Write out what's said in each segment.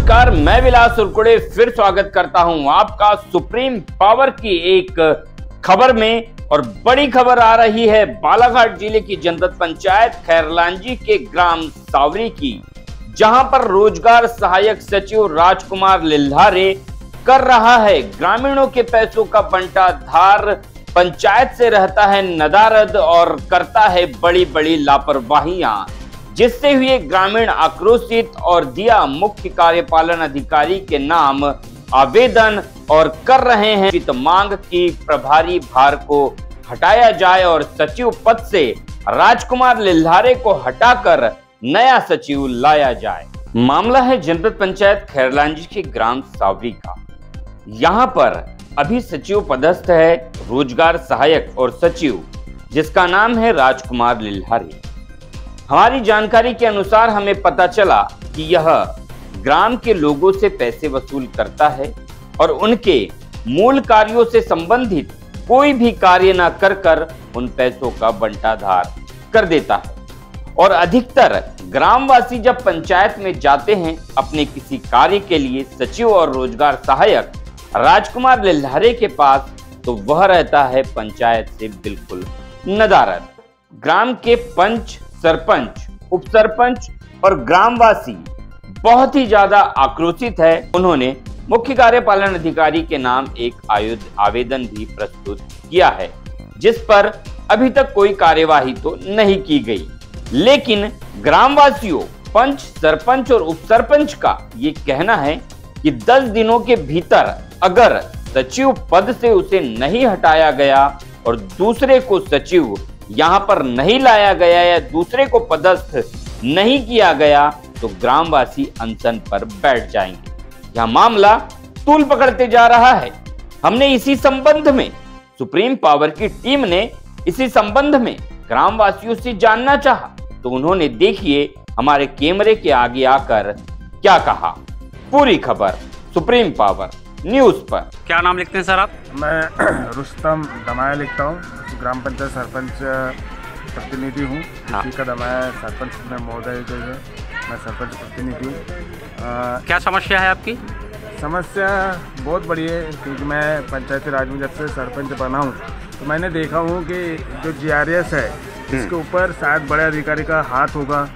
नमस्कार, मैं विलास उरकुड़े फिर स्वागत करता हूं आपका सुप्रीम पावर की एक खबर में। और बड़ी खबर आ रही है बालाघाट जिले की जनपद पंचायत खैरलांजी के ग्राम सावरी की, जहां पर रोजगार सहायक सचिव राजकुमार लिल्हारे कर रहा है ग्रामीणों के पैसों का बंटाधार, पंचायत से रहता है नदारद और करता है बड़ी बड़ी लापरवाहियां, जिससे हुए ग्रामीण आक्रोशित और दिया मुख्य कार्यपालन अधिकारी के नाम आवेदन और कर रहे हैं मांग की प्रभारी भार को हटाया जाए और सचिव पद से राजकुमार लिल्हारे को हटाकर नया सचिव लाया जाए। मामला है जनपद पंचायत खैरलांजी के ग्राम सावरी का। यहाँ पर अभी सचिव पदस्थ है रोजगार सहायक और सचिव, जिसका नाम है राजकुमार लिल्हारे। हमारी जानकारी के अनुसार हमें पता चला कि यह ग्राम के लोगों से पैसे वसूल करता है और उनके मूल कार्यों से संबंधित कोई भी कार्य न कर उन पैसों का बंटाधार कर देता है। और अधिकतर ग्रामवासी जब पंचायत में जाते हैं अपने किसी कार्य के लिए सचिव और रोजगार सहायक राजकुमार लिल्हारे के पास, तो वह रहता है पंचायत से बिल्कुल नदारद। ग्राम के पंच, सरपंच, उप सरपंच और ग्रामवासी बहुत ही ज्यादा आक्रोशित है। उन्होंने मुख्य कार्यपालन अधिकारी के नाम एक आवेदन भी प्रस्तुत किया है, जिस पर अभी तक कोई कार्यवाही तो नहीं की गई। लेकिन ग्रामवासियों, पंच, सरपंच और उप सरपंच का ये कहना है कि 10 दिनों के भीतर अगर सचिव पद से उसे नहीं हटाया गया और दूसरे को सचिव यहाँ पर नहीं लाया गया या दूसरे को पदस्थ नहीं किया गया, तो ग्रामवासी अनशन पर बैठ जाएंगे। यह मामला तूल पकड़ते जा रहा है। हमने इसी संबंध में सुप्रीम पावर की टीम ने इसी संबंध में ग्रामवासियों से जानना चाहा, तो उन्होंने देखिए हमारे कैमरे के आगे आकर क्या कहा। पूरी खबर सुप्रीम पावर न्यूज पर। क्या नाम लिखते हैं सर आप? मैं रुस्तम दमाया लिखता हूँ, ग्राम पंचायत सरपंच प्रतिनिधि हूँ। हाँ। का दमाया सरपंच में महोदय जो है, मैं सरपंच प्रतिनिधि हूँ। क्या समस्या है आपकी? समस्या बहुत बड़ी है, क्योंकि मैं पंचायती राज में जब से सरपंच बना हूँ तो मैंने देखा हूँ कि जो GRS है इसके ऊपर शायद बड़े अधिकारी का हाथ होगा।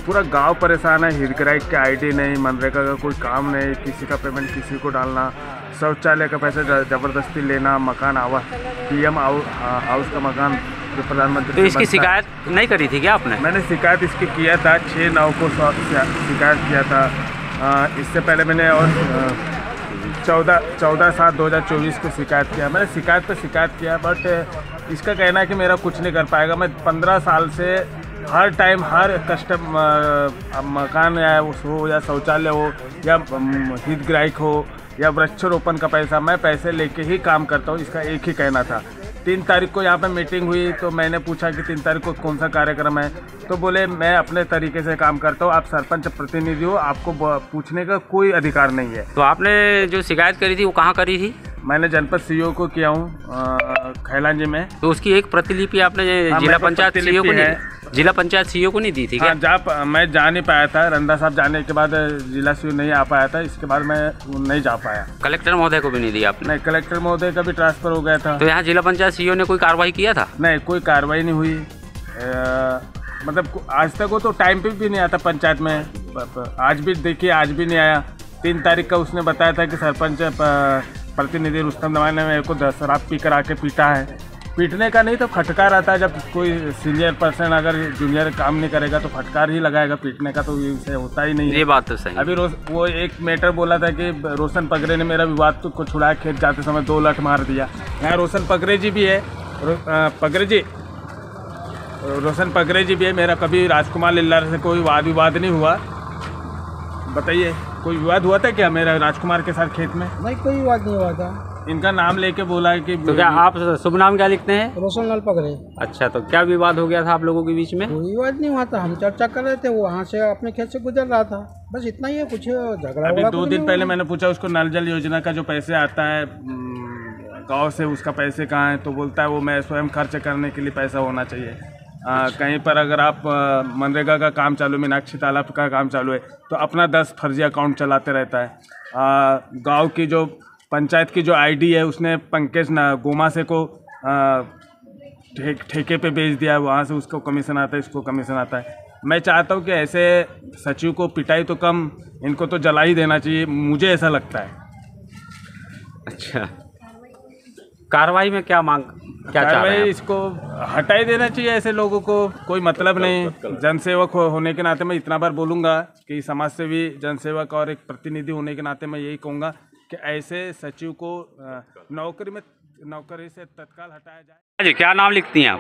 पूरा गांव परेशान है, हितग्राही के ID नहीं, मनरेगा का कोई काम नहीं, किसी का पेमेंट किसी को डालना, शौचालय का पैसा ज़बरदस्ती लेना, मकान PM हाउस का मकान जो प्रधानमंत्री। तो इसकी शिकायत नहीं करी थी क्या आपने? मैंने शिकायत इसकी किया था 6/9 को शिकायत किया था। इससे पहले मैंने और 14/7/2024 को शिकायत किया। मैंने शिकायत पे शिकायत किया, बट इसका कहना है कि मेरा कुछ नहीं कर पाएगा। मैं 15 साल से हर टाइम हर मकान हो या शौचालय हो या हितग्राहिक हो या वृक्षारोपण का पैसा, मैं पैसे लेके ही काम करता हूँ। इसका एक ही कहना था। 3 तारीख को यहाँ पे मीटिंग हुई तो मैंने पूछा कि 3 तारीख को कौन सा कार्यक्रम है, तो बोले मैं अपने तरीके से काम करता हूँ, आप सरपंच प्रतिनिधि हो, आपको पूछने का कोई अधिकार नहीं है। तो आपने जो शिकायत करी थी वो कहाँ करी थी? मैंने जनपद CO को किया हूँ खैरलांजी में। तो उसकी एक प्रतिलिपि आपने जिला पंचायत CEO को नहीं, जिला पंचायत CEO को नहीं दी थी क्या? मैं जा नहीं पाया था, रंदा साहब जाने के बाद जिला CO नहीं आ पाया था, इसके बाद मैं नहीं जा पाया। कलेक्टर महोदय को भी नहीं दी आपने? नहीं, कलेक्टर महोदय का भी ट्रांसफर हो गया था। तो यहाँ जिला पंचायत CEO ने कोई कार्रवाई किया था? नहीं, कोई कार्रवाई नहीं हुई। मतलब आज तक वो तो टाइम पे भी नहीं आता पंचायत में। आज भी देखिए, आज भी नहीं आया। 3 तारीख का उसने बताया था कि सरपंच प्रतिनिधि रुस्तम दमाया ने मेरे को शराब पी कर आके पीटा है। पीटने का नहीं तो फटकार आता है। जब कोई सीनियर पर्सन अगर जूनियर काम नहीं करेगा तो फटकार ही लगाएगा, पीटने का तो ये होता ही नहीं है। ये बात तो सही। अभी वो एक मैटर बोला था कि रोशन पगरे ने मेरा विवाद को छुड़ाया, खेत जाते समय 2 लठ मार दिया। यहाँ रोशन पगरे जी भी है, रोशन पगरे जी भी है। मेरा कभी राजकुमार लिल्हारे से कोई वाद विवाद नहीं हुआ। बताइए, कोई विवाद हुआ था क्या मेरा राजकुमार के साथ खेत में? नहीं, कोई विवाद नहीं हुआ था। इनका नाम लेके बोला है कि। तो क्या आप शुभ नाम क्या लिखते हैं? रोशन लाल पगरे। अच्छा, तो क्या विवाद हो गया था आप लोगों के बीच में? कोई विवाद नहीं हुआ था, हम चर्चा कर रहे थे, वो वहाँ से अपने खेत से गुजर रहा था, बस इतना ही है। कुछ झगड़ा। अभी 2 दिन पहले मैंने पूछा उसको, नल जल योजना का जो पैसे आता है गांव से, उसका पैसे कहाँ है, तो बोलता है वो मैं स्वयं खर्च करने के लिए पैसा होना चाहिए। कहीं पर अगर आप मनरेगा का काम चालू, मीनाक्षी तालाब का काम चालू है तो अपना 10 फर्जी अकाउंट चलाते रहता है। गांव की जो पंचायत की जो आईडी है उसने पंकज गोमासे को ठेके पे बेच दिया है, वहाँ से उसको कमीशन आता है, इसको कमीशन आता है। मैं चाहता हूँ कि ऐसे सचिव को पिटाई तो कम, इनको तो जला ही देना चाहिए, मुझे ऐसा लगता है। अच्छा, कार्रवाई में क्या मांग, क्या कार्रवाई, इसको हटा ही देना चाहिए। ऐसे लोगों को कोई मतलब नहीं। जनसेवक होने के नाते मैं इतना बार बोलूँगा कि समाज सेवी, जनसेवक और एक प्रतिनिधि होने के नाते मैं यही कहूँगा कि ऐसे सचिव को नौकरी से तत्काल हटाया जाए। जी, क्या नाम लिखती हैं आप?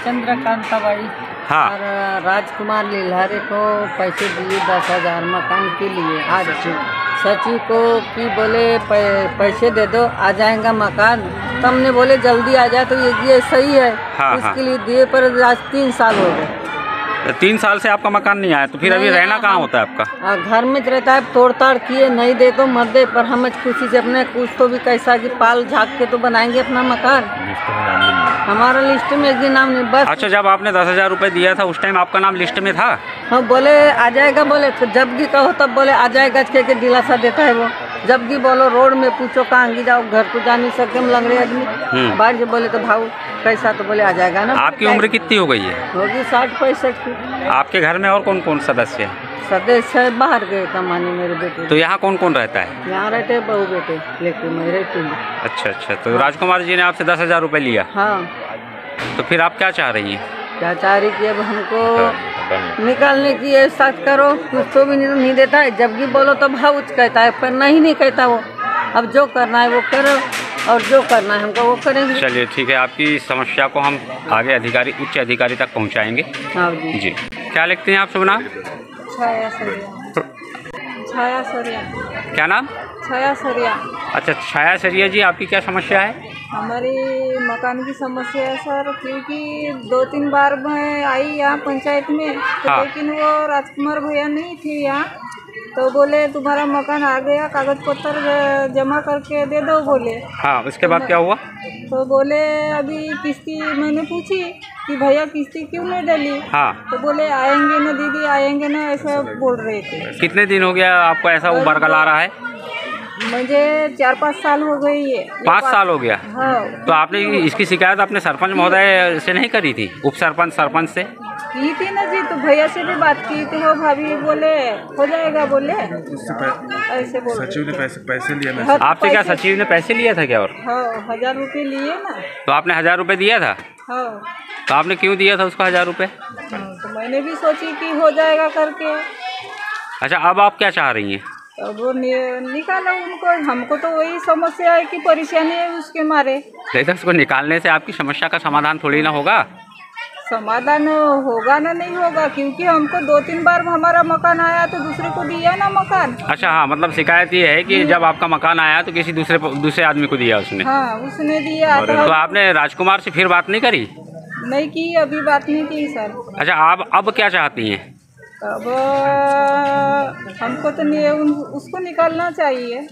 चंद्रकांता बाई। हाँ। और राजकुमार लीलारे को पैसे दिए 10,000 मकान के लिए। आज सचिव को कि बोले पैसे दे दो, आ जाएगा मकान। तो हमने बोले जल्दी आ जाए, तो ये सही है। हाँ, इसके लिए दिए, पर आज 3 साल हो गए। 3 साल से आपका मकान नहीं आया, तो फिर अभी रहना कहाँ होता है आपका? घर में रहता है, तोड़ ताड़ किए, नहीं दे तो मत दे, पर हम खुशी से अपने कुछ तो भी कैसा कि पाल झाँक के तो बनाएंगे अपना मकान। हमारा लिस्ट में एक भी नाम नहीं, बस। अच्छा, जब आपने 10,000 रुपये दिया था उस टाइम आपका नाम लिस्ट में था? हाँ, बोले आ जाएगा, बोले तो जब भी कहो तब बोले आ जाएगा के दिलासा देता है वो। जब भी बोलो रोड में पूछो कहाँ की जाओ, घर तो जा नहीं सकते हम लंगड़े आदमी। बाहर से बोले तो भाव कैसा, तो बोले आ जाएगा ना। आपकी उम्र कितनी हो गई है? होगी 60-65 की। आपके घर में और कौन कौन सदस्य है? सदस्य बाहर गए कमाने मेरे बेटे। तो यहाँ कौन कौन रहता है? यहाँ रहते बहू बेटे, लेकिन मैं रहती हूँ। अच्छा, तो राजकुमार जी ने आपसे 10,000 रुपये लिया? हाँ। तो फिर आप क्या चाह रही हैं? क्या चाह रही कि अब हमको निकालने की ऐसा करो, कुछ तो भी नहीं देता है। जब भी बोलो तो भाव कहता है, पर नहीं कहता वो। अब जो करना है वो करो, और जो करना है हमको वो करेंगे। चलिए ठीक है, आपकी समस्या को हम आगे उच्च अधिकारी तक पहुंचाएंगे। हाँ जी। क्या लिखते हैं आप शुभ नाम? छाया सरिया। छाया सरिया। क्या नाम? छाया सरिया। अच्छा, छाया सरिया जी, आपकी क्या समस्या है? हमारी मकान की समस्या है सर, क्योंकि 2-3 बार मैं आई यहाँ पंचायत में, तो हाँ। लेकिन वो राजकुमार भैया नहीं थी यहाँ, तो बोले तुम्हारा मकान आ गया, कागज पत्र जमा करके दे दो बोले। हाँ, उसके बाद क्या हुआ? तो बोले अभी किस्ती, मैंने पूछी कि भैया किस्ती क्यों नहीं डाली? हाँ। तो बोले आएंगे ना दीदी, आएंगे ना, ऐसा बोल रहे थे। कितने दिन हो गया आपको ऐसा वो बरकरार रहा है? मुझे 4-5 साल हो गई है। 5 साल हो गया? हाँ। तो आपने इसकी शिकायत अपने सरपंच महोदय से नहीं करी थी? उप सरपंच से की थी ना जी, तो भैया से भी बात की थी, वो भाभी बोले हो जाएगा, बोले ऐसे बोल। सचिव ने पैसे लिए ना आपसे? क्या सचिव ने पैसे लिया था क्या? और हाँ, 1,000 रुपये लिए ना। तो आपने 1,000 रुपये दिया था? हाँ। तो आपने क्यों दिया था उसको 1,000 रुपये? तो मैंने भी सोची कि हो जाएगा करके। अच्छा, अब आप क्या चाह रही हैं? अब वो निकालो उनको, हमको तो वही समस्या है कि परेशानी है उसके मारे। लेकिन उसको निकालने से आपकी समस्या का समाधान थोड़ी ना होगा। समाधान होगा ना, नहीं होगा, क्योंकि हमको 2-3 बार हमारा मकान आया तो दूसरे को दिया ना मकान। अच्छा, हाँ, मतलब शिकायत ये है कि जब आपका मकान आया तो किसी दूसरे आदमी को दिया उसने? हाँ, उसने दिया। तो आपने राजकुमार से फिर बात नहीं करी? नहीं की, अभी बात नहीं की सर। अच्छा, आप अब क्या चाहती हैं? अब हमको तो उसको निकालना चाहिए।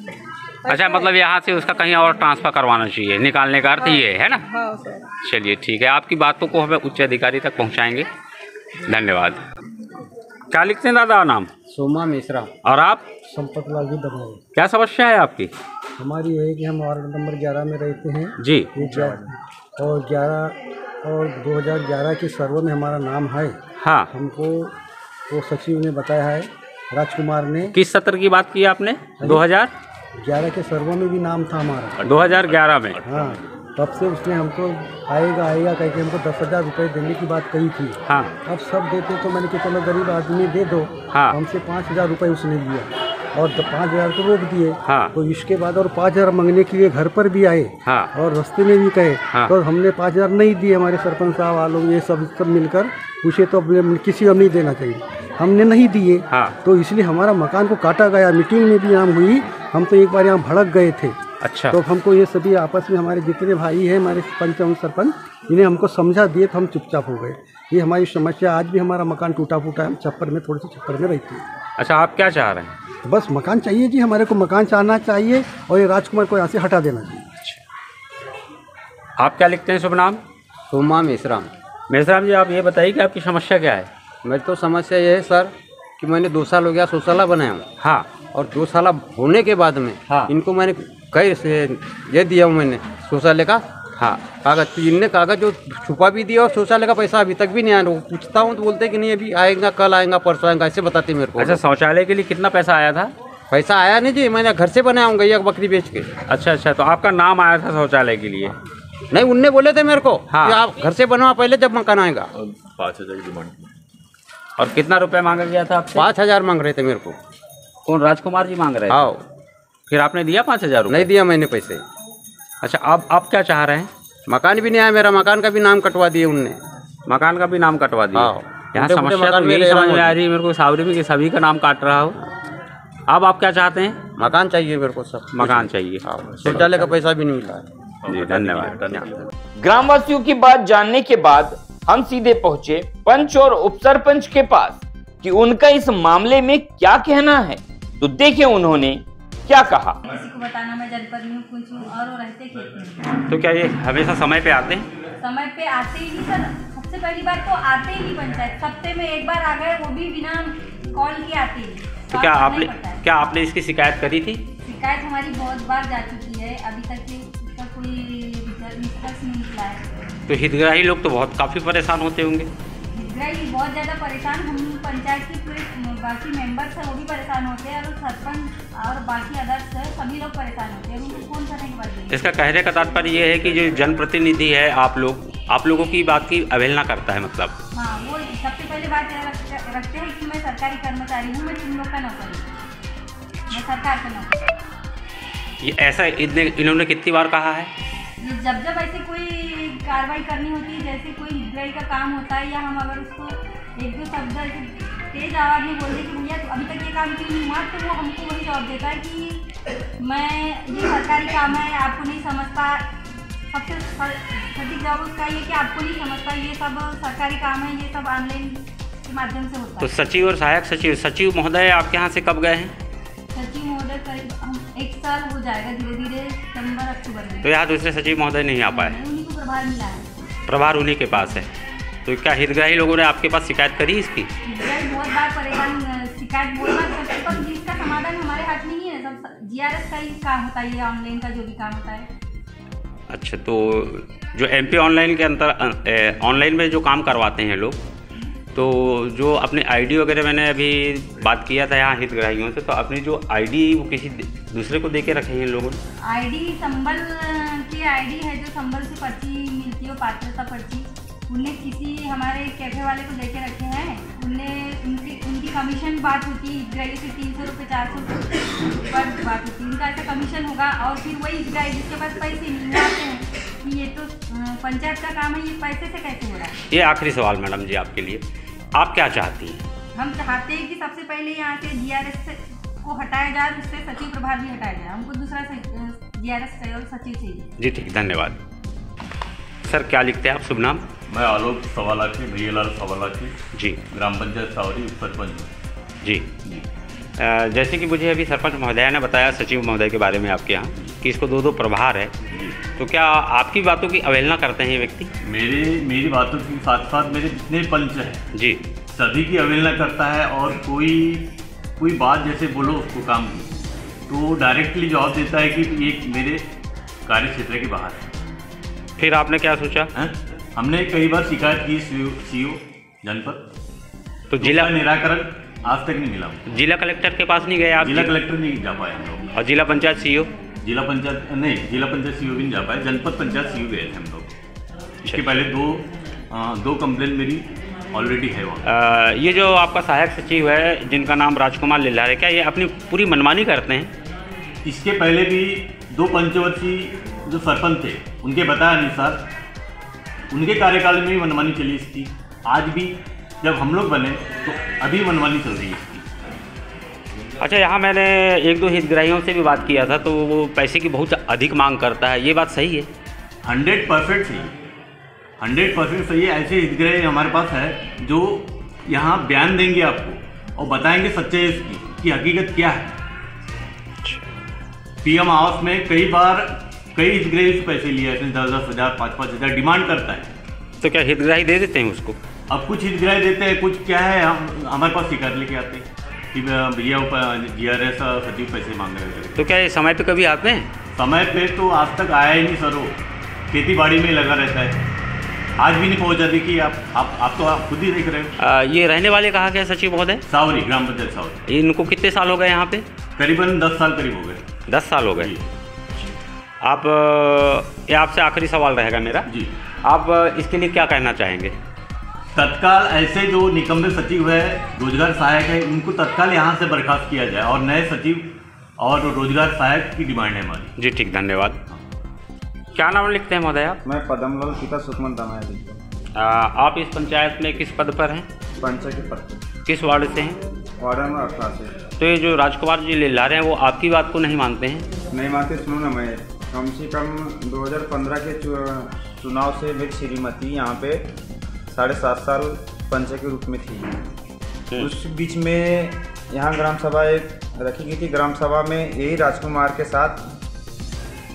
अच्छा, मतलब यहाँ से उसका कहीं और ट्रांसफ़र करवाना चाहिए, निकालने का अर्थ ये है ना? हाँ सर। चलिए ठीक है, आपकी बातों को हमें उच्च अधिकारी तक पहुँचाएंगे। धन्यवाद। क्या लिखते हैं दादा नाम? सोमा मिश्रा। और आप? संपत लाल जी दबाई। क्या समस्या है आपकी? हमारी है कि हम वार्ड नंबर 11 में रहते हैं जी। और 2011 के सर्वे में हमारा नाम है। हाँ। हमको वो सचिव ने बताया है, राजकुमार ने। किस सत्र की बात की आपने? 2011 के सर्वे में भी नाम था हमारा। 2011 में? हाँ, तब से उसने हमको आएगा कह के हमको 10,000 रुपये देने की बात कही थी। हाँ। अब सब देते तो मैंने कहा चलो गरीब आदमी दे दो। हाँ। हमसे 5,000 रुपये उसने लिया और 5,000 को रोक दिए। हाँ। तो इसके बाद और 5,000 मांगने के लिए घर पर भी आए। हाँ। और रास्ते में भी कहे। हाँ। तो हमने 5,000 नहीं दिए, हमारे सरपंच साहब वालों ये सब मिलकर पूछे तो किसी को नहीं देना चाहिए, हमने नहीं दिए। हाँ। तो इसलिए हमारा मकान को काटा गया। मीटिंग में भी यहाँ हुई, हम तो एक बार यहाँ भड़क गए थे। अच्छा। तो हमको ये सभी आपस में हमारे जितने भाई हैं, हमारे पंच और सरपंच, इन्हें हमको समझा दिए तो हम चुपचाप हो गए। ये हमारी समस्या, आज भी हमारा मकान टूटा फूटा है, छप्पर में थोड़ी सी छप्पर में रहती है। अच्छा, आप क्या चाह रहे हैं? तो बस मकान चाहिए जी, हमारे को मकान चाहना चाहिए और ये राजकुमार को यहाँ से हटा देना चाहिए। आप क्या लिखते हैं शुभ नाम? सोमा मिश्रा। मेहराम जी, आप ये बताइए कि आपकी समस्या क्या है? मेरी तो समस्या ये है सर कि मैंने 2 साल हो गया शौचालय बनाया हूँ। हाँ। और 2 साल होने के बाद में हाँ। इनको मैंने कई से ये दिया हूँ मैंने शौचालय का। हाँ, कागज तो इनने कागज जो छुपा भी दिया और शौचालय का पैसा अभी तक भी नहीं आया। वो पूछता हूँ तो बोलते हैं कि नहीं अभी आएगा, कल आएगा, परसों आएगा, ऐसे बताते मेरे को। अच्छा, शौचालय के लिए कितना पैसा आया था? पैसा आया नहीं जी, मैंने घर से बनाया हूँ गैया बकरी बेच के। अच्छा अच्छा, तो आपका नाम आया था शौचालय के लिए? नहीं, उनने बोले थे मेरे को हाँ। कि आप घर से बनवा पहले जब मकान आएगा। 5,000 की डिमांड। और कितना रुपए मांगा गया था आपसे? 5,000 मांग रहे थे मेरे को। कौन, राजकुमार जी मांग रहे थे? हाँ। फिर आपने दिया 5,000 रुपये? नहीं दिया मैंने पैसे। अच्छा, अब आप क्या चाह रहे हैं? मकान भी नहीं आया मेरा, मकान का भी नाम कटवा दिए उनने। मकान का भी नाम कटवा दिया? हाँ। यहाँ छोटे-मोटे समस्या मकान तो में यही रह रहा समझ में हूँ। आ रही है मेरे को, सावरी में कि सभी का नाम काट रहा हो। अब आप क्या चाहते हैं? मकान चाहिए मेरे को सब। मकान चाहिए। हाँ, शौचालय का पैसा भी नहीं मिला है। जी, धन्यवाद। ग्रामवासियों की बात जानने के बाद हम सीधे पहुंचे पंच और उपसरपंच के पास कि उनका इस मामले में क्या कहना है। तो देखिए उन्होंने क्या कहा। किसी को बताना मैं जनपद में कुछ हूँ और वो रहते खेत में। तो क्या ये हमेशा समय पे आते हैं? समय पे आते ही नहीं सर, सबसे पहली बात तो आते ही नहीं पंचायत। हफ्ते में एक बार आ गए, वो भी बिना कॉल के आते ही। तो क्या आपने इसकी शिकायत करी थी? शिकायत हमारी बहुत बार जा चुकी है, अभी तक इसका कोई निष्कर्ष नहीं निकला है। तो हितग्राही लोग तो काफ़ी परेशान होते होंगे? हितग्राही बहुत ज़्यादा परेशान, हम पंचायत की पूरे बाकी मेंबर्स हैं वो भी परेशान होते हैं, और सरपंच और बाकी अदर्स सभी लोग परेशान होते हैं। उनको कौन करने के बाद इसका कहने का तात्पर्य ये है कि जो जनप्रतिनिधि है आप लोगों की बात की अवहेलना करता है मतलब? हाँ, वो सबसे पहले बात रखते हैं कि मैं सरकारी कर्मचारी हूँ, मैं तुम लोग का नौकर हूँ, मैं सरकार का नौकर। ये ऐसा इन्होंने कितनी बार कहा है? ये जब ऐसे कोई कार्रवाई करनी होती है, जैसे कोई हितग्राही का काम होता है, या हम अगर उसको 1-2 शब्द ऐसे तेज आवाज़ में बोल दे कि भैया तो अभी तक ये काम क्यों नहीं हुआ, तो वो हमको वही जवाब देता है कि मैं ये सरकारी काम है, आपको नहीं समझता। सबसे सटीक जवाब उसका ये कि आपको नहीं समझता, ये सब सरकारी काम है, ये सब ऑनलाइन के माध्यम से होता तो है। सचिव और सहायक सचिव महोदय आपके यहाँ से कब गए हैं? सचिव महोदय करीब हम 1 साल हो जाएगा, धीरे धीरे सितंबर अक्टूबर में। तो यहाँ दूसरे सचिव महोदय नहीं आ पाए? उन्हीं को प्रभार मिला है। प्रभार उन्हीं के पास है। तो क्या हितग्राही लोगों ने आपके पास शिकायत करी इसकी? हितग्राही बहुत बार परेशान, शिकायत बहुत बार करते, पर जिसका समाधान हमारे हाथ में नहीं है। सब GRS का ही काम होता है, ये ऑनलाइन का जो भी काम होता है। अच्छा, तो जो MP ऑनलाइन के अंतर ऑनलाइन में जो काम करवाते हैं लोग, तो जो अपने ID वगैरह, मैंने अभी बात किया था यहाँ हितग्राहियों से, तो अपनी जो ID वो किसी दूसरे को दे के रखे हैं लोगों ने? ID संबल की ID है, जो संबल से पर्ची मिलती है, पात्रता पर्ची, उनने किसी हमारे कैफे वाले को देके रखे हैं। उनकी कमीशन बात होती है, हितग्राही से 300 रुपये 400 रुपये पर बात होती है, उनका ऐसा कमीशन होगा। और फिर वही हितग्राही जिसके पास पैसे नहीं आते हैं कि ये तो पंचायत का काम है, ये पैसे से कैसे हो रहा है। ये आखिरी सवाल मैडम जी आपके लिए, आप क्या चाहती हैं? हम चाहते हैं कि सबसे पहले यहाँ से GRS को हटाया जाए, उससे सचिव प्रभार भी हटाया जाए। हमको दूसरा GRS चाहिए और सचिव चाहिए। जी ठीक, धन्यवाद। सर क्या लिखते हैं आप, शुभ नाम? मैं आलोक सवालाखी, भैयालाल सवालाखी जी, ग्राम पंचायत सावरी उपसरपंच। जी। जैसे कि मुझे अभी सरपंच महोदय ने बताया सचिव महोदय के बारे में आपके यहाँ कि इसको 2 प्रभार है, तो क्या आपकी बातों की अवहेलना करते हैं ये व्यक्ति? मेरी बातों के साथ साथ मेरे जितने पंच हैं जी, सभी की अवहेलना करता है। और कोई बात जैसे बोलो उसको काम की, तो डायरेक्टली जवाब देता है कि ये मेरे कार्य क्षेत्र के बाहर है। फिर आपने क्या सोचा? हमने कई बार शिकायत की CO जनपद, तो जिला निराकरण आज तक नहीं मिला। जिला कलेक्टर के पास नहीं गए आप? जिला कलेक्टर नहीं जा पाए हम लोग। और जिला पंचायत CO? जिला पंचायत CO भी नहीं जा पाए, जनपद पंचायत CO गए थे हम लोग। इसके पहले दो कंप्लेन मेरी ऑलरेडी है वहाँ। ये जो आपका सहायक सचिव है जिनका नाम राजकुमार लिल्हार है, क्या ये अपनी पूरी मनमानी करते हैं? इसके पहले भी 2 पंचवर्षीय जो सरपंच थे उनके बताया अनुसार उनके कार्यकाल में भी मनमानी चली इसकी। आज भी जब हम लोग बने तो अभी मनमानी चल रही है इसकी। अच्छा, यहाँ मैंने 1-2 हितग्राहियों से भी बात किया था, तो वो पैसे की बहुत अधिक मांग करता है, ये बात सही है? 100% सही है, 100% सही है। ऐसे हितग्राही हमारे पास है जो यहाँ बयान देंगे आपको और बताएंगे सच्चाई इसकी कि हकीकत क्या है। PM आवास में कई हितग्राही से पैसे लिए, 10-10 हज़ार 5-5 हज़ार डिमांड करता है, तो क्या हितग्राही दे देते हैं उसको? अब कुछ हितग्राही देते हैं, कुछ क्या है हम हमारे पास शिकायत लेके आते हैं कि भैया GRS सचिव पैसे मांग रहे हैं। तो क्या ये समय पे कभी आते हैं? समय पे तो आज तक आया ही नहीं सर, वो खेती बाड़ी में लगा रहता है, आज भी नहीं पहुंचा। देखिए आप तो आप खुद ही देख रहे हो। ये रहने वाले कहाँ के सचिव महोदय? सावरी, ग्राम पंचायत सावरी। इनको कितने साल हो गए यहाँ पे? करीबन 10 साल करीब हो गए। 10 साल हो गए। आप ये आपसे आखिरी सवाल रहेगा मेरा जी, आप इसके लिए क्या कहना चाहेंगे? तत्काल ऐसे जो निकम्मे सचिव है, रोजगार सहायक है, उनको तत्काल यहाँ से बर्खास्त किया जाए और नए सचिव और रोजगार सहायक की डिमांड है हमारी। जी ठीक, धन्यवाद। क्या नाम लिखते हैं महोदय आप? मैं पदमलाल पिता सुकमन दामाया। आप इस पंचायत में किस पद पर हैं? पंचायत के पद। किस वार्ड से हैं? वार्ड नंबर 18 से। तो ये जो राजकुमार जी ले ला रहे हैं वो आपकी बात को नहीं मानते हैं? नहीं मानते। सुनो ना, मैं कम से कम 2015 के चुनाव से मेरी श्रीमती यहाँ पे 7.5 साल पंचायत के रूप में थी। उस बीच में यहाँ ग्राम सभा एक रखी गई थी। ग्राम सभा में यही राजकुमार के साथ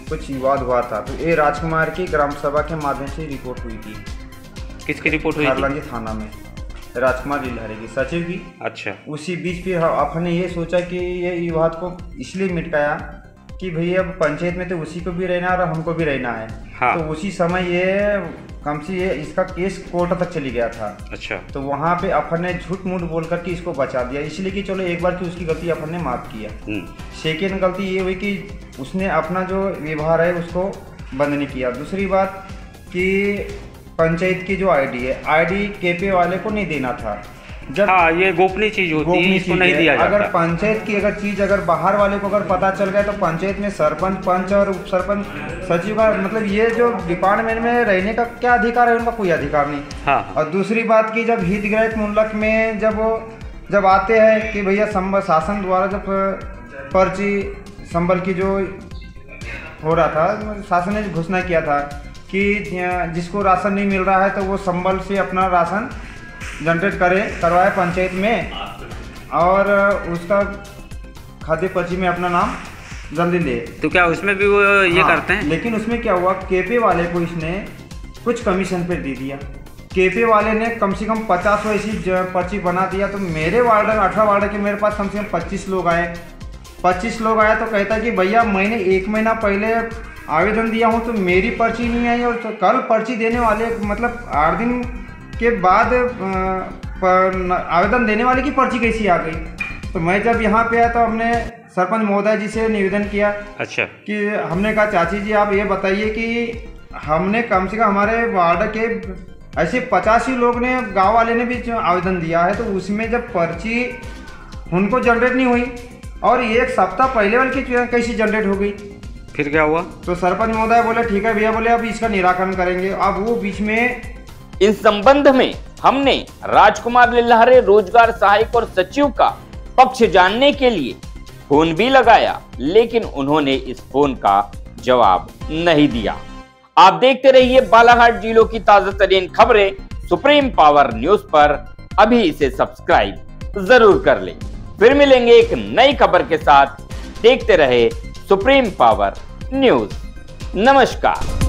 कुछ विवाद हुआ था, तो ये राजकुमार की ग्राम सभा के माध्यम से रिपोर्ट हुई थी। किसकी रिपोर्ट हुई? खैरलांजी थाना में राजकुमार लीलहरे की, सचिव की। अच्छा। उसी बीच फिर आपने ये सोचा कि ये विवाद को इसलिए मिटाया कि भैया अब पंचायत में तो उसी को भी रहना है और हमको भी रहना है। हाँ। तो उसी समय ये कम से ये इसका केस कोर्ट तक चली गया था। अच्छा। तो वहाँ पे अपन ने झूठ मूठ बोल करके इसको बचा दिया, इसलिए कि चलो एक बार की उसकी गलती अपन ने माफ़ किया। सेकेंड गलती ये हुई कि उसने अपना जो व्यवहार है उसको बंद नहीं किया। दूसरी बात कि पंचायत की जो आईडी है, आईडी केपे वाले को नहीं देना था। जब हाँ, ये गोपनीय चीज होती है, इसको नहीं दिया जाता। अगर पंचायत की अगर चीज अगर बाहर वाले को अगर पता चल गया तो पंचायत में सरपंच, पंच और उप सरपंच, सचिव का मतलब ये जो डिपार्टमेंट में रहने का क्या अधिकार है, उनका कोई अधिकार नहीं। हाँ। और दूसरी बात की जब हितग्राही मुल्लक में जब आते हैं कि भैया शासन द्वारा जब पर्ची संबल की जो हो रहा था, शासन ने घोषणा किया था कि जिसको राशन नहीं मिल रहा है तो वो संबल से अपना राशन जनरेट करवाए पंचायत में और उसका खाद्य पर्ची में अपना नाम जल्दी ले। तो क्या उसमें भी वो ये करते हैं? लेकिन उसमें क्या हुआ, केपे वाले को इसने कुछ कमीशन पे दे दिया। केपे वाले ने कम से कम 50 ऐसी पर्ची बना दिया। तो मेरे वार्ड 18 वार्ड के मेरे पास कम से कम 25 लोग आए। 25 लोग आए तो कहता कि भैया मैंने 1 महीना पहले आवेदन दिया हूँ तो मेरी पर्ची नहीं आई, और तो कल पर्ची देने वाले मतलब 8 दिन के बाद आवेदन देने वाले की पर्ची कैसी आ गई। तो मैं जब यहाँ पे आया तो हमने सरपंच महोदय जी से निवेदन किया। अच्छा। कि हमने कहा चाची जी आप ये बताइए कि हमने कम से कम हमारे वार्ड के ऐसे 85 लोग ने, गांव वाले ने भी आवेदन दिया है, तो उसमें जब पर्ची उनको जनरेट नहीं हुई और 1 सप्ताह पहले वाले की कैसी जनरेट हो गई। फिर क्या हुआ? तो सरपंच महोदय बोले ठीक है भैया, बोले अब इसका निराकरण करेंगे। अब वो बीच में इस संबंध में हमने राजकुमार लीलहरे रोजगार सहायक और सचिव का पक्ष जानने के लिए फोन भी लगाया, लेकिन उन्होंने इस फोन का जवाब नहीं दिया। आप देखते रहिए बालाघाट जिलों की ताजा तरीन खबरें सुप्रीम पावर न्यूज पर। अभी इसे सब्सक्राइब जरूर कर लें। फिर मिलेंगे एक नई खबर के साथ। देखते रहे सुप्रीम पावर न्यूज। नमस्कार।